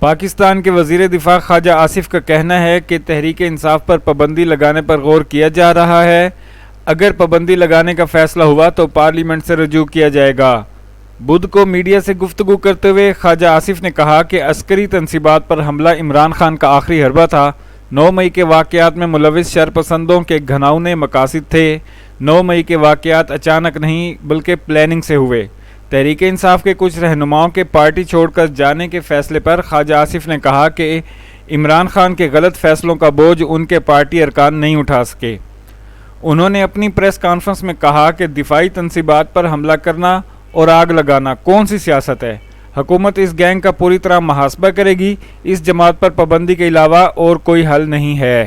پاکستان کے وزیر دفاع خواجہ آصف کا کہنا ہے کہ تحریک انصاف پر پابندی لگانے پر غور کیا جا رہا ہے۔ اگر پابندی لگانے کا فیصلہ ہوا تو پارلیمنٹ سے رجوع کیا جائے گا۔ بدھ کو میڈیا سے گفتگو کرتے ہوئے خواجہ آصف نے کہا کہ عسکری تنصیبات پر حملہ عمران خان کا آخری حربہ تھا۔ 9 مئی کے واقعات میں ملوث شرپسندوں کے گھناؤنے مقاصد تھے۔ 9 مئی کے واقعات اچانک نہیں بلکہ پلاننگ سے ہوئے۔ تحریک انصاف کے کچھ رہنماؤں کے پارٹی چھوڑ کر جانے کے فیصلے پر خواجہ آصف نے کہا کہ عمران خان کے غلط فیصلوں کا بوجھ ان کے پارٹی ارکان نہیں اٹھا سکے۔ انہوں نے اپنی پریس کانفرنس میں کہا کہ دفاعی تنصیبات پر حملہ کرنا اور آگ لگانا کون سی سیاست ہے؟ حکومت اس گینگ کا پوری طرح محاسبہ کرے گی۔ اس جماعت پر پابندی کے علاوہ اور کوئی حل نہیں ہے۔